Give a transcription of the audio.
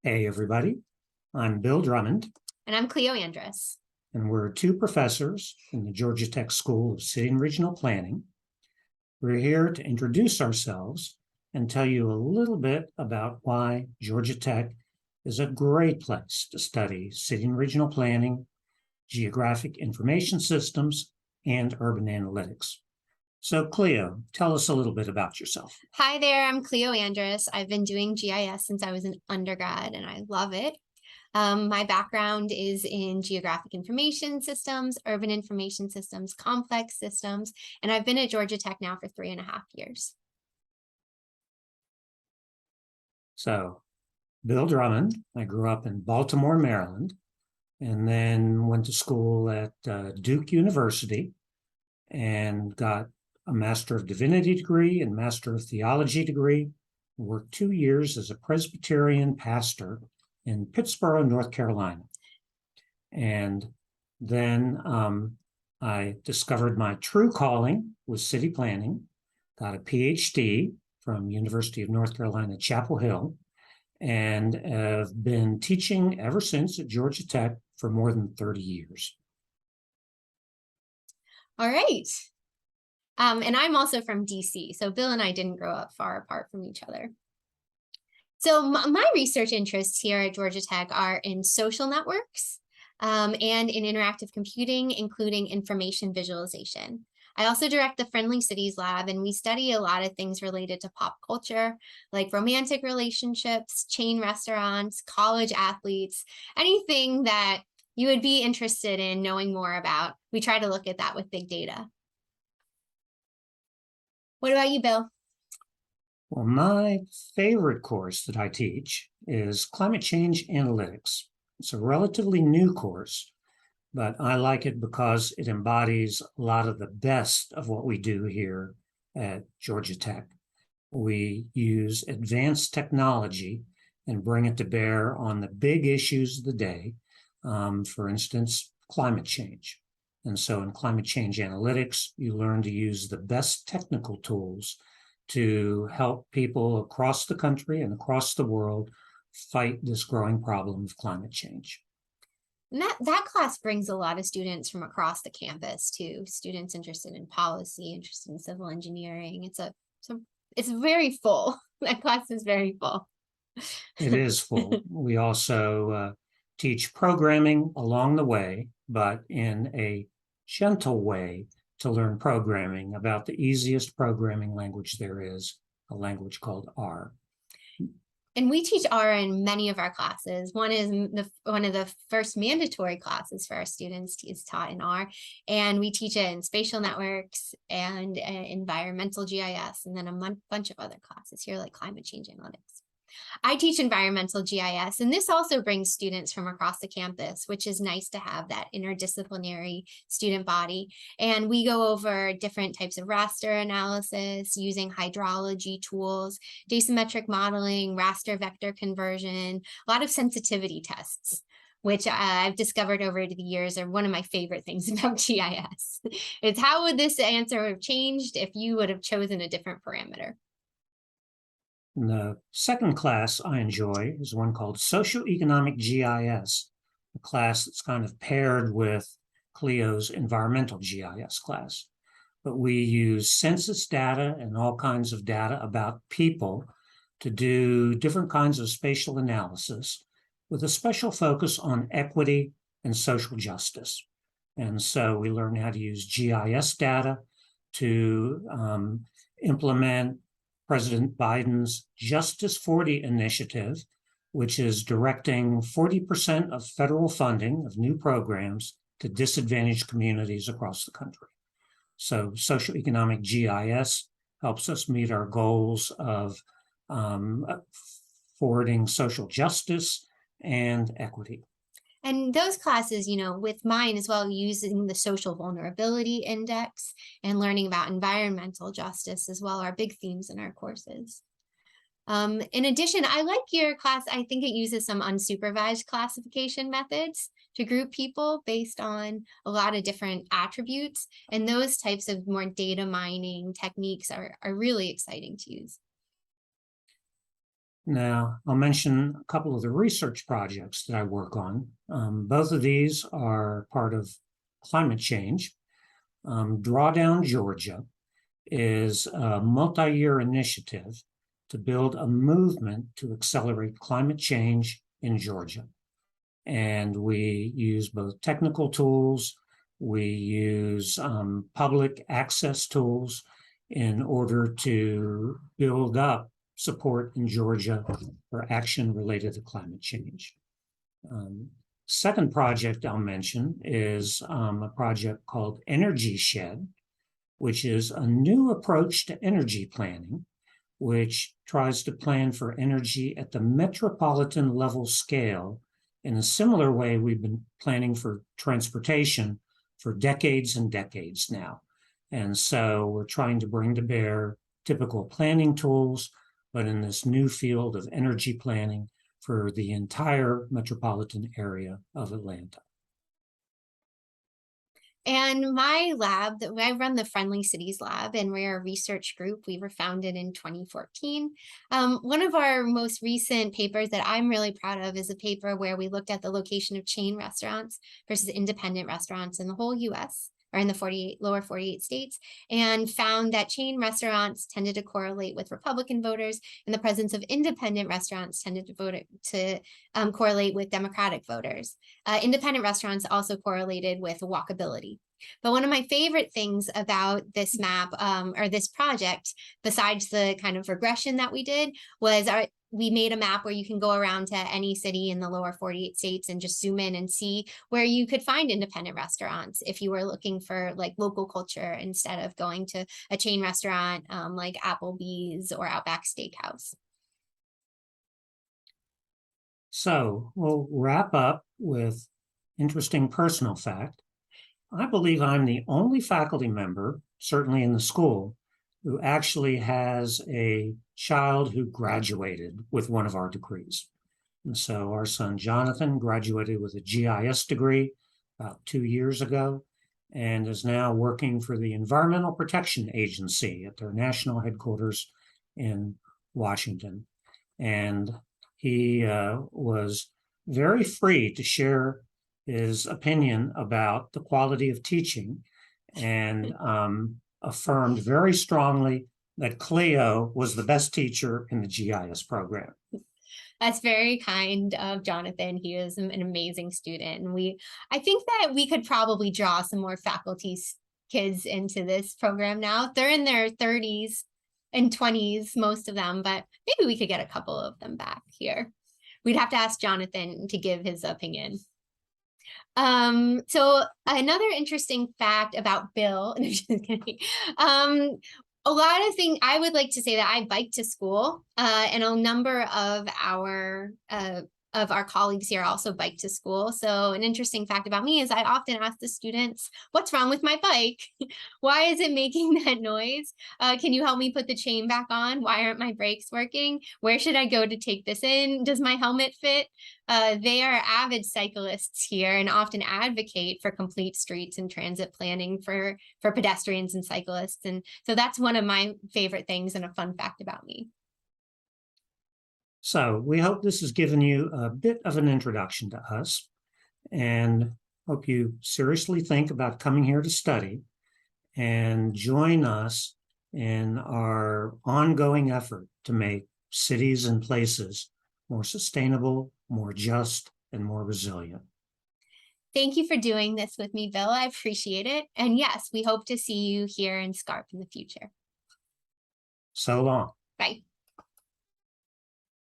Hey, everybody. I'm Bill Drummond, And I'm Clio Andris. and we're two professors in the Georgia Tech School of City and Regional Planning. We're here to introduce ourselves and tell you a little bit about why Georgia Tech is a great place to study city and regional planning, geographic information systems, and urban analytics. So, Cleo, tell us a little bit about yourself. Hi there, I'm Clio Andris. I've been doing GIS since I was an undergrad and I love it. My background is in geographic information systems, urban information systems, complex systems, and I've been at Georgia Tech now for 3.5 years. So, Bill Drummond, I grew up in Baltimore, Maryland, and then went to school at Duke University and got a Master of Divinity degree and Master of Theology degree. Worked 2 years as a Presbyterian pastor in Pittsboro, North Carolina. And then I discovered my true calling was city planning, got a PhD from University of North Carolina, Chapel Hill, and have been teaching ever since at Georgia Tech for more than 30 years. All right. And I'm also from DC, so Bill and I didn't grow up far apart from each other. So my research interests here at Georgia Tech are in social networks and in interactive computing, including information visualization. I also direct the Friendly Cities Lab, and we study a lot of things related to pop culture, like romantic relationships, chain restaurants, college athletes, anything that you would be interested in knowing more about. We try to look at that with big data. What about you, Bill? Well, my favorite course that I teach is climate change analytics. It's a relatively new course, but I like it because it embodies a lot of the best of what we do here at Georgia Tech. We use advanced technology and bring it to bear on the big issues of the day. For instance, climate change. And so in climate change analytics, you learn to use the best technical tools to help people across the country and across the world fight this growing problem of climate change. And that class brings a lot of students from across the campus too. Students interested in policy, interested in civil engineering. It's very full. That class is very full. It is full. We also teach programming along the way, but in a gentle way to learn programming about the easiest programming language there is, a language called R. And we teach R in many of our classes. One of the first mandatory classes for our students is taught in R, and we teach it in spatial networks and environmental GIS, and then a bunch of other classes here like climate change analytics. I teach environmental GIS, and this also brings students from across the campus, which is nice to have that interdisciplinary student body. And we go over different types of raster analysis using hydrology tools, asymmetric modeling, raster vector conversion, a lot of sensitivity tests, which I've discovered over the years are one of my favorite things about GIS. It's how would this answer have changed if you would have chosen a different parameter? And the second class I enjoy is one called Socioeconomic GIS, a class that's kind of paired with Clio's Environmental GIS class. But we use census data and all kinds of data about people to do different kinds of spatial analysis with a special focus on equity and social justice. And so we learn how to use GIS data to implement President Biden's Justice 40 initiative, which is directing 40% of federal funding of new programs to disadvantaged communities across the country. So socioeconomic GIS helps us meet our goals of forwarding social justice and equity. And those classes, with mine as well, using the social vulnerability index and learning about environmental justice as well are big themes in our courses. In addition, I like your class. I think it uses some unsupervised classification methods to group people based on a lot of different attributes. And those types of more data mining techniques are really exciting to use. Now, I'll mention a couple of the research projects that I work on. Both of these are part of climate change. Drawdown Georgia is a multi-year initiative to build a movement to accelerate climate change in Georgia. And we use both technical tools, we use public access tools in order to build up support in Georgia for action related to climate change. Second project I'll mention is a project called Energy Shed, which is a new approach to energy planning, which tries to plan for energy at the metropolitan level scale in a similar way we've been planning for transportation for decades and decades now. And so we're trying to bring to bear typical planning tools, but in this new field of energy planning for the entire metropolitan area of Atlanta. And my lab, I run the Friendly Cities Lab, and we're a research group. We were founded in 2014. One of our most recent papers that I'm really proud of is a paper where we looked at the location of chain restaurants versus independent restaurants in the whole US, or in the lower 48 states, and found that chain restaurants tended to correlate with Republican voters, and the presence of independent restaurants tended to correlate with Democratic voters. Independent restaurants also correlated with walkability. But one of my favorite things about this map or this project, besides the kind of regression that we did, was we made a map where you can go around to any city in the lower 48 states and just zoom in and see where you could find independent restaurants if you were looking for like local culture instead of going to a chain restaurant like Applebee's or Outback Steakhouse. So we'll wrap up with interesting personal fact. I believe I'm the only faculty member, certainly in the school, who actually has a child who graduated with one of our degrees. And so our son Jonathan graduated with a GIS degree about 2 years ago and is now working for the Environmental Protection Agency at their national headquarters in Washington. And he was very free to share his opinion about the quality of teaching and affirmed very strongly that Clio was the best teacher in the GIS program. That's very kind of Jonathan. He is an amazing student. And I think that we could probably draw some more faculty kids into this program now. They're in their 30s and 20s, most of them, but maybe we could get a couple of them back here. We'd have to ask Jonathan to give his opinion. So another interesting fact about Bill, a lot of things I would like to say that I bike to school, and a number of our colleagues here also bike to school. So an interesting fact about me is I often ask the students, what's wrong with my bike? Why is it making that noise? Can you help me put the chain back on? Why aren't my brakes working? Where should I go to take this in? Does my helmet fit? They are avid cyclists here and often advocate for complete streets and transit planning for pedestrians and cyclists. And so that's one of my favorite things and a fun fact about me. So we hope this has given you a bit of an introduction to us and hope you seriously think about coming here to study and join us in our ongoing effort to make cities and places more sustainable, more just, and more resilient. Thank you for doing this with me, Bill. I appreciate it. And yes, we hope to see you here in SCaRP in the future. So long.